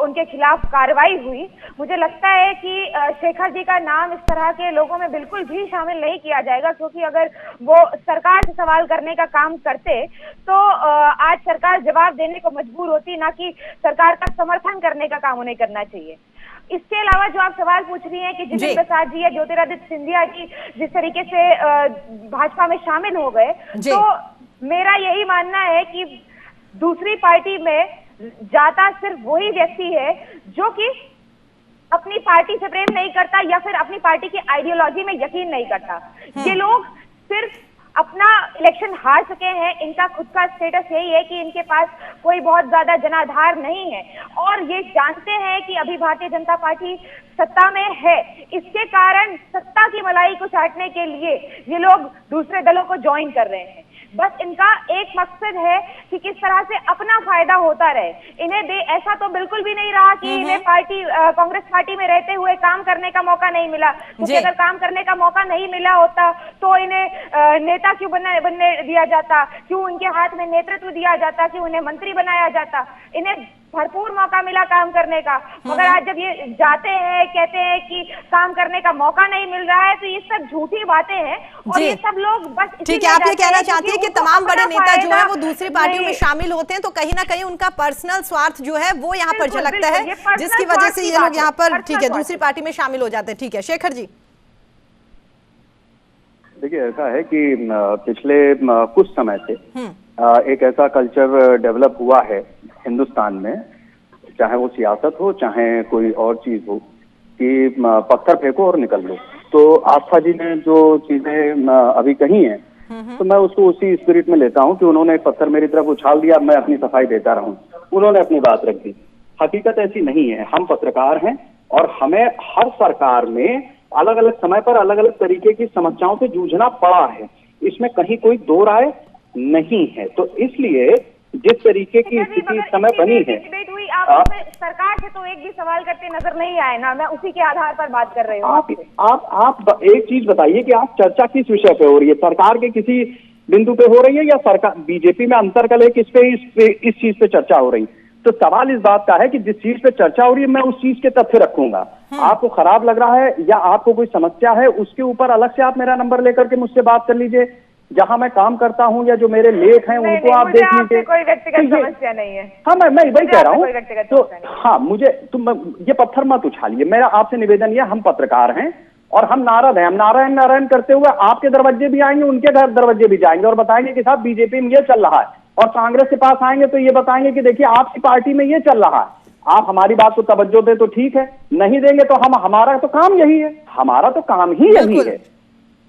उनके खिलाफ कार्रवाई हुई। मुझे लगता है कि शेखर जी का नाम इस तरह के लोगों में बिल्कुल भी शामिल नहीं किया जाएगा, क्योंकि अगर वो सरकार से सवाल करने का काम करते तो आज सरकार जवाब देने को मजबूर होती, ना कि सरकार का समर्थन करने का काम उन्हें करना चाहिए। इसके अलावा जो आप सवाल पूछ रही हैं कि जितिन प्रसाद जी या ज्योतिरादित्य सिंधिया जी जिस तरीके से भाजपा में शामिल हो गए, तो मेरा यही मानना है कि दूसरी पार्टी में जाता सिर्फ वही व्यक्ति है जो कि अपनी पार्टी से प्रेम नहीं करता या फिर अपनी पार्टी की आइडियोलॉजी में यकीन नहीं करता। ये लोग सिर्फ अपना इलेक्शन हार चुके हैं, इनका खुद का स्टेटस यही है कि इनके पास कोई बहुत ज्यादा जनाधार नहीं है और ये जानते हैं कि अभी भारतीय जनता पार्टी सत्ता में है। इसके कारण सत्ता की मलाई को चाटने के लिए ये लोग दूसरे दलों को ज्वाइन कर रहे हैं। बस इनका एक मकसद है कि किस तरह से अपना फायदा होता रहे। इन्हें ऐसा तो बिल्कुल भी नहीं रहा कि इन्हें कांग्रेस पार्टी में रहते हुए काम करने का मौका नहीं मिला, क्योंकि अगर काम करने का मौका नहीं मिला होता तो इन्हें नेता क्यों बनने दिया जाता, क्यों उनके हाथ में नेतृत्व दिया जाता, क्यों उन्हें मंत्री बनाया जाता। इन्हें भरपूर मौका मिला काम करने का, मगर आज जब ये जाते हैं कहते हैं कि काम करने का मौका नहीं मिल रहा है, तो ये सब झूठी बातें हैं। और ये सब लोग बस ठीक है, आप ये कहना चाहते हैं कि तमाम बड़े नेता जो है वो दूसरी पार्टियों में शामिल होते हैं, तो कहीं ना कहीं उनका पर्सनल स्वार्थ जो है वो यहाँ पर झलकता है, जिसकी वजह से ये लोग यहाँ पर ठीक है दूसरी पार्टी में शामिल हो जाते हैं। ठीक है शेखर जी। देखिए, ऐसा है कि पिछले कुछ समय से एक ऐसा कल्चर डेवलप हुआ है हिंदुस्तान में, चाहे वो सियासत हो चाहे कोई और चीज हो, कि पत्थर फेंको और निकल लो। तो आस्था जी ने जो चीजें अभी कही हैं, तो मैं उसको उसी स्पिरिट में लेता हूं कि उन्होंने एक पत्थर मेरी तरफ उछाल दिया, मैं अपनी सफाई देता रहूं। उन्होंने अपनी बात रख दी। हकीकत ऐसी नहीं है। हम पत्रकार हैं और हमें हर सरकार में अलग अलग समय पर अलग अलग तरीके की समस्याओं से जूझना पड़ा है, इसमें कहीं कोई दो राय नहीं है। तो इसलिए जिस तरीके की स्थिति इस समय बनी है, आप सरकार से तो एक भी सवाल करते नजर नहीं आए ना, मैं उसी के आधार पर बात कर रही हूँ। आप एक चीज बताइए कि आप चर्चा किस विषय पे हो रही है? सरकार के किसी बिंदु पे हो रही है या सरकार बीजेपी में अंतर्कल है, किस पे इस चीज पे चर्चा हो रही है? तो सवाल इस बात का है कि जिस चीज पे चर्चा हो रही है मैं उस चीज के तथ्य रखूंगा। आपको खराब लग रहा है या आपको कोई समस्या है, उसके ऊपर अलग से आप मेरा नंबर लेकर के मुझसे बात कर लीजिए। जहां मैं काम करता हूं या जो मेरे लेख हैं उनको आप देख लीजिए। कोई व्यक्तिगत समस्या नहीं है। हाँ, मैं वही कह रहा हूँ। तो हाँ, मुझे तुम ये पत्थर मत उछालिए। मेरा आपसे निवेदन ये, हम पत्रकार हैं और हम नारद हैं। हम नारायण नारायण करते हुए आपके दरवाजे भी आएंगे, उनके घर दरवाजे भी जाएंगे और बताएंगे कि साहब बीजेपी में ये चल रहा है, और कांग्रेस के पास आएंगे तो ये बताएंगे कि देखिए आपकी पार्टी में ये चल रहा है। आप हमारी बात को तवज्जो दे तो ठीक है, नहीं देंगे तो हमारा तो काम यही है, हमारा तो काम ही यही है।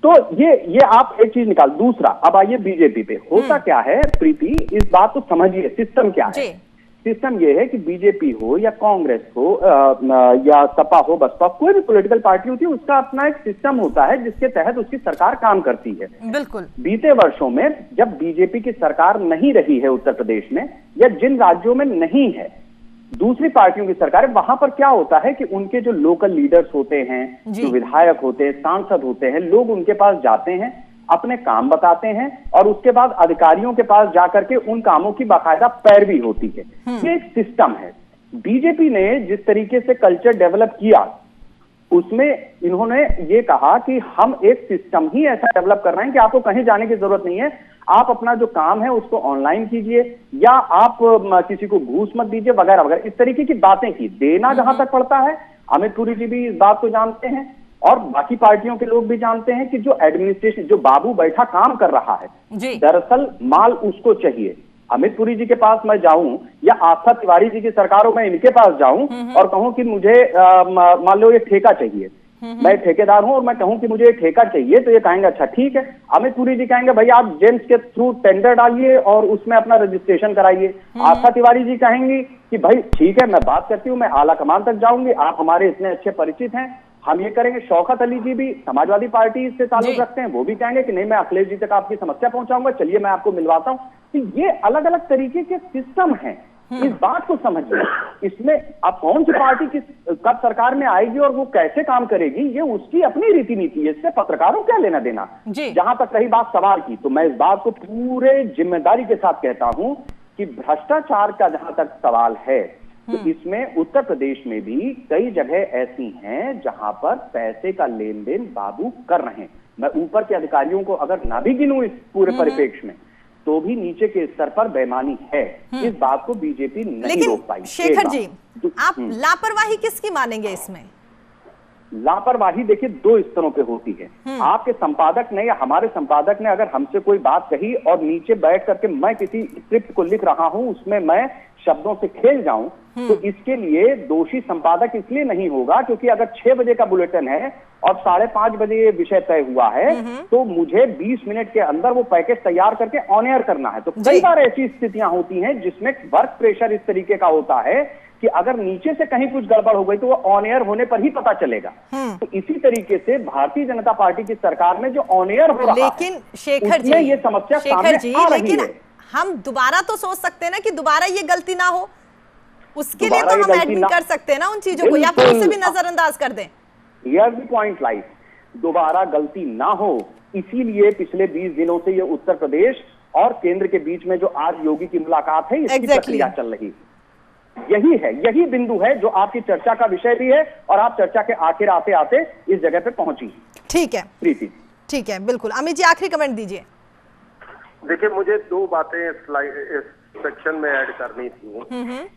तो ये आप एक चीज निकाल। दूसरा, अब आइए बीजेपी पे। होता क्या है प्रीति, इस बात को समझिए, सिस्टम क्या है। सिस्टम ये है कि बीजेपी हो या कांग्रेस हो या सपा हो, बसपा, कोई भी पॉलिटिकल पार्टी होती है, उसका अपना एक सिस्टम होता है जिसके तहत उसकी सरकार काम करती है। बिल्कुल। बीते वर्षों में जब बीजेपी की सरकार नहीं रही है उत्तर प्रदेश में, या जिन राज्यों में नहीं है दूसरी पार्टियों की सरकार, वहां पर क्या होता है कि उनके जो लोकल लीडर्स होते हैं, जो विधायक होते हैं, सांसद होते हैं, लोग उनके पास जाते हैं, अपने काम बताते हैं और उसके बाद अधिकारियों के पास जाकर के उन कामों की बाकायदा पैरवी होती है। ये एक सिस्टम है। बीजेपी ने जिस तरीके से कल्चर डेवलप किया, उसमें इन्होंने ये कहा कि हम एक सिस्टम ही ऐसा डेवलप कर रहे हैं कि आपको कहीं जाने की जरूरत नहीं है, आप अपना जो काम है उसको ऑनलाइन कीजिए, या आप किसी को घूस मत दीजिए, वगैरह वगैरह, इस तरीके की बातें की। देना जहां तक पड़ता है, अमित पुरी जी भी इस बात को जानते हैं और बाकी पार्टियों के लोग भी जानते हैं कि जो एडमिनिस्ट्रेशन, जो बाबू बैठा काम कर रहा है, दरअसल माल उसको चाहिए। अमित पुरी जी के पास मैं जाऊं या आस्था तिवारी जी की सरकारों में इनके पास जाऊं और कहूं कि मुझे मान लो ये ठेका चाहिए, मैं ठेकेदार हूं और मैं कहूं कि मुझे ये ठेका चाहिए, तो ये कहेंगे अच्छा ठीक है। अमित पुरी जी कहेंगे भाई आप जेम्स के थ्रू टेंडर डालिए और उसमें अपना रजिस्ट्रेशन कराइए। आस्था तिवारी जी कहेंगी कि भाई ठीक है, मैं बात करती हूँ, मैं आला कमान तक जाऊंगी, आप हमारे इतने अच्छे परिचित हैं, हम ये करेंगे। शौकत अली जी भी समाजवादी पार्टी से ताल्लुक रखते हैं, वो भी कहेंगे कि नहीं, मैं अखिलेश जी तक आपकी समस्या पहुंचाऊंगा, चलिए मैं आपको मिलवाता हूं। तो ये अलग अलग तरीके के सिस्टम हैं, इस बात को समझिए। इसमें अब कौन सी पार्टी किस कब सरकार में आएगी और वो कैसे काम करेगी, ये उसकी अपनी रीति नीति है, इससे पत्रकारों क्या लेना देना। जहां तक रही बात सवाल की, तो मैं इस बात को पूरे जिम्मेदारी के साथ कहता हूं कि भ्रष्टाचार का जहां तक सवाल है, तो इसमें उत्तर प्रदेश में भी कई जगह ऐसी हैं जहां पर पैसे का लेन देन बाबू कर रहे हैं। मैं ऊपर के अधिकारियों को अगर ना भी गिनूं इस पूरे परिप्रेक्ष्य में, तो भी नीचे के स्तर पर बेईमानी है। इस बात को बीजेपी नहीं रोक पाई। शेखर जी, आप लापरवाही किसकी मानेंगे इसमें? लापरवाही देखिए दो स्तरों पे होती है। आपके संपादक ने या हमारे संपादक ने अगर हमसे कोई बात कही और नीचे बैठ करके मैं किसी स्क्रिप्ट को लिख रहा हूं, उसमें मैं शब्दों से खेल जाऊं, तो इसके लिए दोषी संपादक इसलिए नहीं होगा क्योंकि अगर 6 बजे का बुलेटिन है और 5:30 बजे ये विषय तय हुआ है, तो मुझे 20 मिनट के अंदर वो पैकेज तैयार करके ऑन एयर करना है। तो कई बार ऐसी स्थितियां होती हैं जिसमें वर्क प्रेशर इस तरीके का होता है कि अगर नीचे से कहीं कुछ गड़बड़ हो गई तो वो ऑन एयर होने पर ही पता चलेगा। तो इसी तरीके से भारतीय जनता पार्टी की सरकार में जो ऑन एयर हो रहा लेकिन है, शेखर जी, ये समस्या सामने आ रही लेकिन है। हम दोबारा तो सोच सकते हैं ना कि दोबारा ये गलती ना हो, उसके लिए तो हम एडमिट कर सकते हैं ना उन चीजों को, या फिर उसे भी नजरअंदाज कर दें। हियर द पॉइंट लाइज, दोबारा गलती ना हो, इसीलिए पिछले 20 दिनों से ये उत्तर प्रदेश और केंद्र के बीच में जो आज योगी की मुलाकात है, इसकी प्रक्रिया चल रही। यही बिंदु है जो आपकी चर्चा का विषय भी है और आप चर्चा के आखिर आते आते इस जगह पे पहुंची। ठीक है प्रीति, ठीक है, बिल्कुल। अमित जी, आखिरी कमेंट दीजिए। देखिए, मुझे 2 बातें इस सेक्शन में ऐड करनी थी।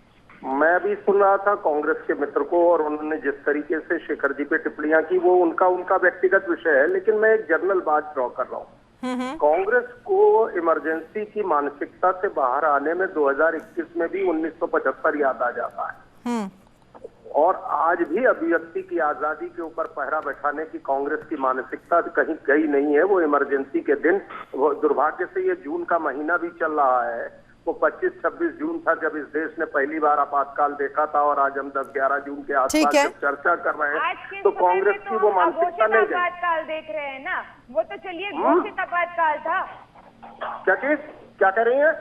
मैं भी सुन रहा था कांग्रेस के मित्र को, और उन्होंने जिस तरीके से शेखर जी पे टिप्पणियां की वो उनका व्यक्तिगत विषय है, लेकिन मैं एक जनरल बात ड्रॉ कर रहा हूँ। कांग्रेस को इमरजेंसी की मानसिकता से बाहर आने में 2021 में भी 1975 याद आ जाता है, और आज भी अभिव्यक्ति की आजादी के ऊपर पहरा बैठाने की कांग्रेस की मानसिकता कहीं गई नहीं है। वो इमरजेंसी के दिन, वो दुर्भाग्य से ये जून का महीना भी चल रहा है, वो 25-26 जून था जब इस देश ने पहली बार आपातकाल देखा था, और आज हम 10-11 जून के आसपास जब चर्चा कर रहे हैं तो कांग्रेस की वो मानसिकता नहीं गई। आपातकाल देख रहे हैं ना, वो तो चलिए घोषित आपातकाल था। क्या कह रही है?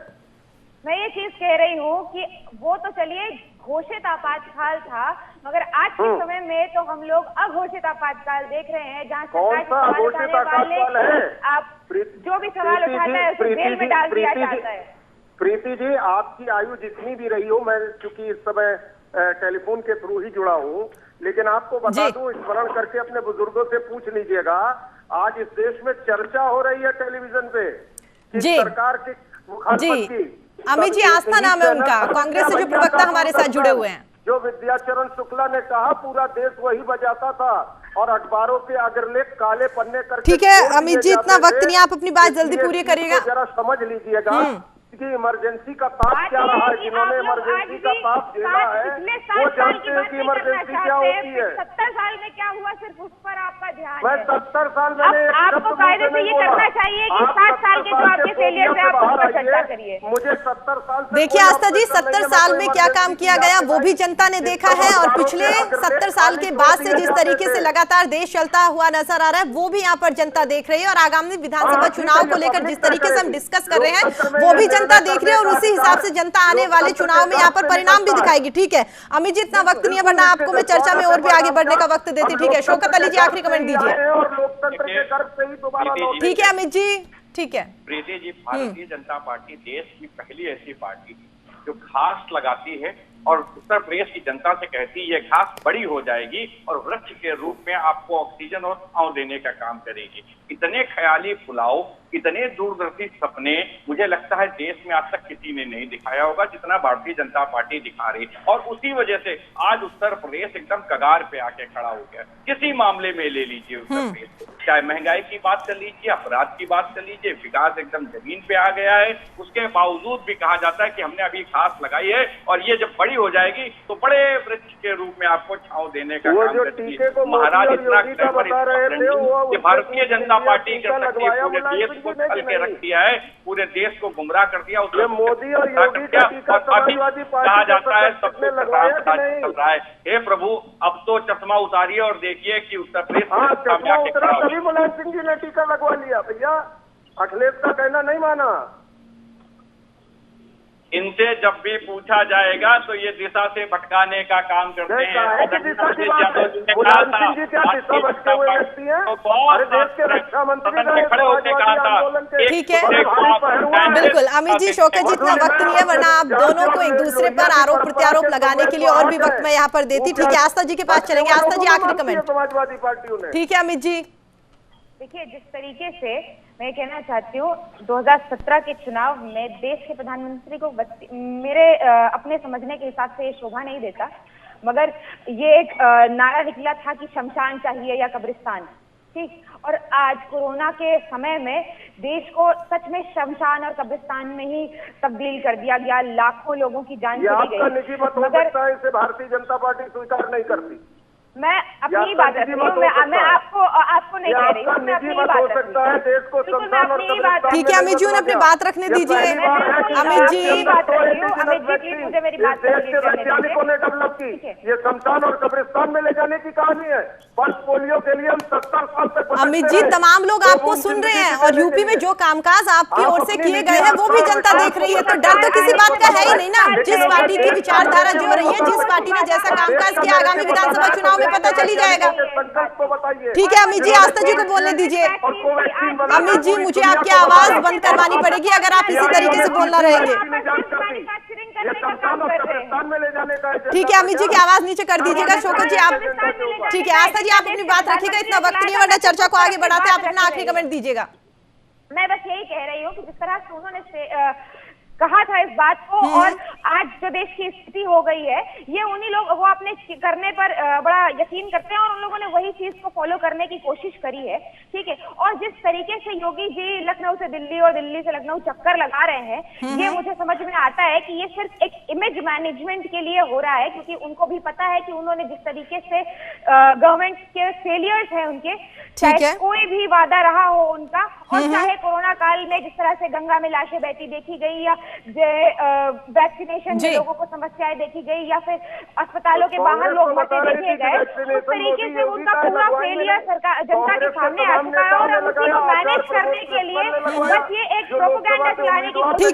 मैं ये चीज कह रही हूँ कि वो तो चलिए घोषित आपातकाल था, मगर आज के समय में तो हम लोग अघोषित आपातकाल देख रहे हैं, जहाँ कौन सा अघोषित आपातकाल है? आप जो भी सवाल उठाता है उसे जेल में डाल दिया जाता है। प्रीति जी, आपकी आयु जितनी भी रही हो, मैं चूंकि इस समय टेलीफोन के थ्रू ही जुड़ा हूँ, लेकिन आपको बता दूं, स्मरण करके अपने बुजुर्गों से पूछ लीजिएगा, आज इस देश में चर्चा हो रही है टेलीविजन पे कि सरकार की मुखालफत की। अमित जी, आस्था नाम है उनका, कांग्रेस से जो प्रवक्ता हमारे साथ जुड़े हुए हैं। जो विद्याचरण शुक्ला ने कहा, पूरा देश वही बजाता था, और अखबारों के अग्रलेख काले पन्ने करके। ठीक है अमित जी, इतना वक्त नहीं, आप अपनी बात जल्दी पूरी करिएगा। जरा समझ लीजिएगा कि इमरजेंसी का ताप क्या रहा है। जिन्होंने इमरजेंसी का ताप झेला है वो जानते हैं कि इमरजेंसी क्या होती है। 70 साल में क्या हुआ, सिर्फ उस पर आपका ध्यान मैं 70 साल मैंने आपको कायदे से ये करना चाहिए कि 60 साल के जो आपके फेलियर से आप उस पर चर्चा करिए। मुझे 70 साल देखिए आस्था जी, 70 साल में क्या काम किया गया वो भी जनता ने देखा है, और पिछले 70 साल के बाद से जिस तरीके से लगातार देश चलता हुआ नजर आ रहा है वो भी यहाँ पर जनता देख रही है, और आगामी विधानसभा चुनाव को लेकर जिस तरीके से हम डिस्कस कर रहे हैं वो भी जनता देख रही है, और उसी हिसाब से जनता आने वाले चुनाव में यहाँ पर परिणाम भी दिखाएगी। ठीक है अमित जी, इतना वक्त नहीं है, वरना आपको मैं चर्चा में और भी आगे बढ़ने का वक्त देती। ठीक है शौकत अली जी, आखिरी कमेंट दीजिए। ठीक है अमित जी, ठीक है। प्रीति जी, भारतीय जनता पार्टी देश की पहली ऐसी पार्टी जो घास लगाती है और उत्तर प्रदेश की जनता से कहती है ये घास बड़ी हो जाएगी और वृक्ष के रूप में आपको ऑक्सीजन और छांव देने का काम करेगी। इतने ख्याली फुलाव, इतने दूरदर्शी सपने मुझे लगता है देश में आज तक किसी ने नहीं दिखाया होगा जितना भारतीय जनता पार्टी दिखा रही, और उसी वजह से आज उत्तर प्रदेश एकदम कगार पे आके खड़ा हो गया। किसी मामले में ले लीजिए उत्तर प्रदेश, चाहे महंगाई की बात कर लीजिए, अपराध की बात कर लीजिए, विकास एकदम जमीन पे आ गया है। उसके बावजूद भी कहा जाता है कि हमने अभी घास लगाई है और ये जब बड़ी हो जाएगी तो बड़े वृक्ष के रूप में आपको छांव देने का काम करती है। महाराज इतना भारतीय जनता पार्टी कर सकती है, पूरे देश को छल के रख दिया है, पूरे देश को गुमराह कर दिया। उसमें मोदी और योगी का कहा जाता है सब कुछ चल रहा है। हे प्रभु, अब तो चश्मा उतारिए और देखिए कि उत्तर प्रदेश तभी मुलायम सिंह जी ने टीका लगवा लिया। भैया अखिलेश का कहना नहीं माना। इनसे जब भी पूछा जाएगा तो ये दिशा से भटकाने का काम करते हैं। ठीक है बिल्कुल अमित जी, शौकत जी, इतना वक्त नहीं है, वरना आप दोनों को एक दूसरे पर आरोप प्रत्यारोप लगाने के लिए और भी वक्त मैं यहाँ पर देती। ठीक है आस्था जी के पास चलेंगे। आस्था जी, आखिरी कमेंट। समाजवादी पार्टियों ने ठीक है अमित जी। देखिए, जिस तरीके से मैं कहना चाहती हूँ 2017 के चुनाव में देश के प्रधानमंत्री को मेरे अपने समझने के हिसाब से ये शोभा नहीं देता, मगर ये एक नारा निकला था कि शमशान चाहिए या कब्रिस्तान। ठीक, और आज कोरोना के समय में देश को सच में शमशान और कब्रिस्तान में ही तब्दील कर दिया गया। लाखों लोगों की जान चली गई। निजी मत हो सकता है, इसे भारतीय जनता पार्टी स्वीकार नहीं करती। मैं अपनी बात रख रही हूँ, मैं आपको नहीं कह रही हूँ, मैं अपनी बात रख रही हूँ। देश को शमशान और कब्रिस्तान ठीक है अमित जी, उन्हें अपनी बात रखने दीजिए। अमित जी मुझे मेरी बात वैज्ञानिकों ने डेवलप की, ये शमशान और कब्रिस्तान में ले जाने की कहानी है। पल्स पोलियो के लिए हम 70 साल से अमित जी, तमाम लोग आपको सुन रहे हैं और यूपी में जो कामकाज आपकी ओर से किए गए हैं वो भी जनता देख रही है, तो डर तो किसी बात का है ही नहीं ना। जिस पार्टी की विचारधारा जो रही है, जिस पार्टी ने जैसा कामकाज किया, आगामी विधानसभा चुनाव में पता चली जाएगा। ठीक है अमित जी, आस्था जी को बोलने दीजिए। अमित जी, मुझे आपकी आवाज बंद करवानी पड़ेगी अगर आप इसी तरीके से बोलना रहेंगे। ठीक है अमित जी की आवाज नीचे कर दीजिएगा। शौकत जी आप, ठीक है आस्था जी आप अपनी बात रखिएगा, इतना वक्त नहीं वरना चर्चा को आगे बढ़ाते। आप अपना आखिरी कमेंट दीजिएगा। मैं बस यही कह रही हूँ कि जिस तरह से उन्होंने कहा था इस बात को, और आज जो देश की स्थिति हो गई है, ये उन्हीं लोग वो अपने करने पर बड़ा यकीन करते हैं और उन लोगों ने वही चीज को फॉलो करने की कोशिश करी है। ठीक है, और जिस तरीके से योगी जी लखनऊ से दिल्ली और दिल्ली से लखनऊ चक्कर लगा रहे हैं, ये मुझे समझ में आता है कि ये सिर्फ एक इमेज मैनेजमेंट के लिए हो रहा है, क्योंकि उनको भी पता है कि उन्होंने जिस तरीके से गवर्नमेंट के फेलियर्स हैं उनके, चाहे कोई भी वादा रहा हो उनका, और चाहे कोरोना काल में जिस तरह से गंगा में लाशें बहती देखी गई, या वैक्सीनेशन में लोगों को समस्याएं देखी गई, या फिर अस्पतालों के बाहर लोग मरते देखे गए, उस तरीके से उनका पूरा फेलियर सरकार जनता के सामने आ चुका है और उसी को मैनेज करने के लिए बस ये एक प्रोपेगेंडा चलाने की कोशिश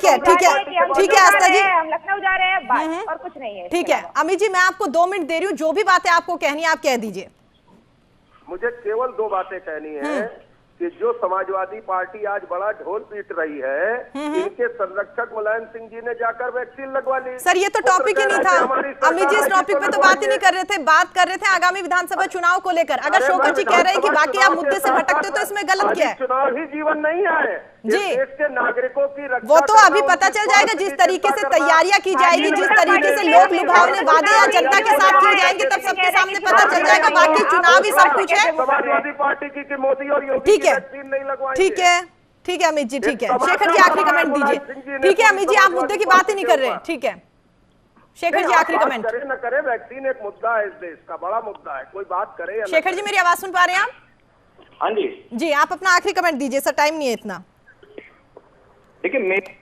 ठीक है आस्था जी, हम लखनऊ जा रहे हैं बस, और कुछ नहीं है। ठीक है अमित जी, मैं आपको 2 मिनट दे रही हूँ, जो भी बातें आपको कहनी है आप कह दीजिए। मुझे केवल 2 बातें कहनी है कि जो समाजवादी पार्टी आज बड़ा ढोल पीट रही है, इनके संरक्षक मुलायम सिंह जी ने जाकर वैक्सीन लगवा ली। सर ये तो टॉपिक ही नहीं था अमित जी, इस टॉपिक पे तो बात ही नहीं कर रहे थे, बात कर रहे थे आगामी विधानसभा चुनाव को लेकर। अगर शौकत जी कह रहे हैं कि बाकी आप मुद्दे से भटकते हो तो इसमें गलत क्या है? चुनाव ही जीवन नहीं है जी, देश के नागरिकों की रक्षा, वो तो अभी पता चल जाएगा जिस तरीके से तैयारियां की जाएगी, जिस तरीके से लोक लुभावने वादे या जनता के साथ किए जाएंगे, तब सबके सामने पता चल जाएगा। बाकी चुनाव ही सब कुछ है। समाजवादी पार्टी की मोदी और योगी ठीक है, वैक्सीन नहीं लगवाएंगे। ठीक है अमित जी, ठीक है। शेखर जी आखिरी कमेंट दीजिए। ठीक है अमित जी, आप मुद्दे की बात ही नहीं कर रहे। ठीक है शेखर जी आखिरी कमेंट। करे न करे, वैक्सीन एक मुद्दा है इस देश का, बड़ा मुद्दा है, कोई बात करे। शेखर जी मेरी आवाज सुन पा रहे हैं आप? हाँ जी जी, आप अपना आखिरी कमेंट दीजिए सर, टाइम नहीं है इतना। देखिए मेरे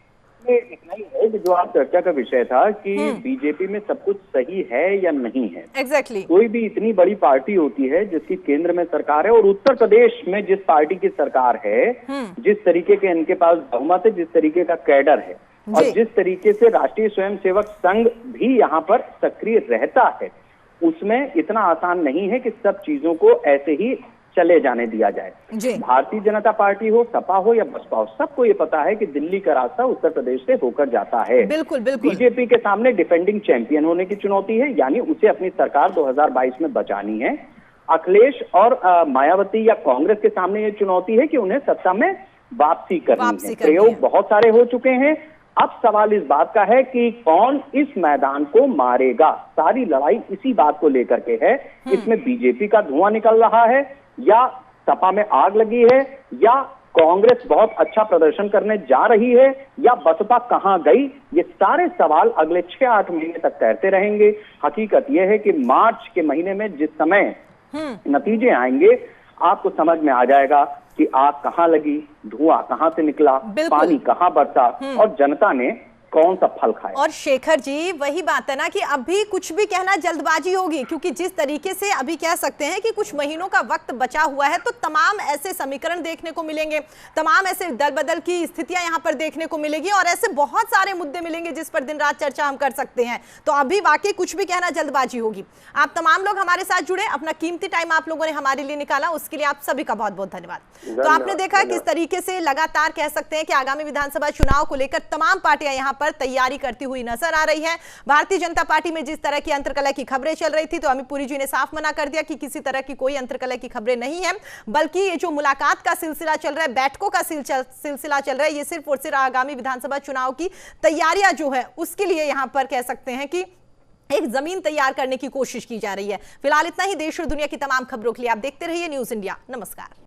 इतना ही है कि जो आप चर्चा का विषय था कि बीजेपी में सब कुछ सही है या नहीं है। एग्जैक्टली कोई भी इतनी बड़ी पार्टी होती है जिसकी केंद्र में सरकार है, और उत्तर प्रदेश में जिस पार्टी की सरकार है, जिस तरीके के इनके पास बहुमत है, जिस तरीके का कैडर है, और जिस तरीके से राष्ट्रीय स्वयंसेवक संघ भी यहाँ पर सक्रिय रहता है, उसमें इतना आसान नहीं है कि सब चीजों को ऐसे ही चले जाने दिया जाए। भारतीय जनता पार्टी हो, सपा हो या बसपा हो, सबको ये पता है कि दिल्ली का रास्ता उत्तर प्रदेश से होकर जाता है। बिल्कुल बिल्कुल। बीजेपी के सामने डिफेंडिंग चैंपियन होने की चुनौती है, यानी उसे अपनी सरकार 2022 में बचानी है। अखिलेश और मायावती या कांग्रेस के सामने ये चुनौती है कि उन्हें सत्ता में वापसी करनी है। प्रयोग बहुत सारे हो चुके हैं, अब सवाल इस बात का है कि कौन इस मैदान को मारेगा। सारी लड़ाई इसी बात को लेकर के है। इसमें बीजेपी का धुआं निकल रहा है, या सपा में आग लगी है, या कांग्रेस बहुत अच्छा प्रदर्शन करने जा रही है, या बसपा कहां गई, ये सारे सवाल अगले 6-8 महीने तक तैरते रहेंगे। हकीकत यह है कि मार्च के महीने में जिस समय नतीजे आएंगे, आपको समझ में आ जाएगा कि आग कहां लगी, धुआं कहां से निकला, पानी कहां बरसा, और जनता ने कौन सा फल खाए। और शेखर जी वही बात है ना कि अभी कुछ भी कहना जल्दबाजी होगी, क्योंकि जिस तरीके से अभी कह सकते हैं कि कुछ महीनों का वक्त बचा हुआ है, तो तमाम ऐसे समीकरण देखने को मिलेंगे, तमाम ऐसे दल बदल की स्थितियां यहां पर देखने को मिलेगी, और ऐसे बहुत सारे मुद्दे मिलेंगे जिस पर दिन रात चर्चा हम कर सकते हैं। तो अभी वाकई कुछ भी कहना जल्दबाजी होगी। आप तमाम लोग हमारे साथ जुड़े, अपना कीमती टाइम आप लोगों ने हमारे लिए निकाला, उसके लिए आप सभी का बहुत बहुत धन्यवाद। तो आपने देखा किस तरीके से लगातार कह सकते हैं कि आगामी विधानसभा चुनाव को लेकर तमाम पार्टियां यहां पर तैयारी करती हुई नजर आ रही है। भारतीय जनता पार्टी में जिस तरह की अंतर्कलह की खबरें चल रही थी, तो अमित पुरी जी ने साफ मना कर दिया कि किसी तरह की कोई अंतर्कलह की खबरें नहीं है, बल्कि ये जो मुलाकात का सिलसिला चल रहा है, बैठकों का सिलसिला चल रहा है, ये सिर्फ और सिर्फ आगामी विधानसभा चुनाव की तैयारियां जो है उसके लिए यहां पर कह सकते हैं कि एक जमीन तैयार करने की कोशिश की जा रही है। फिलहाल इतना ही। देश और दुनिया की तमाम खबरों के लिए आप देखते रहिए न्यूज़ इंडिया। नमस्कार।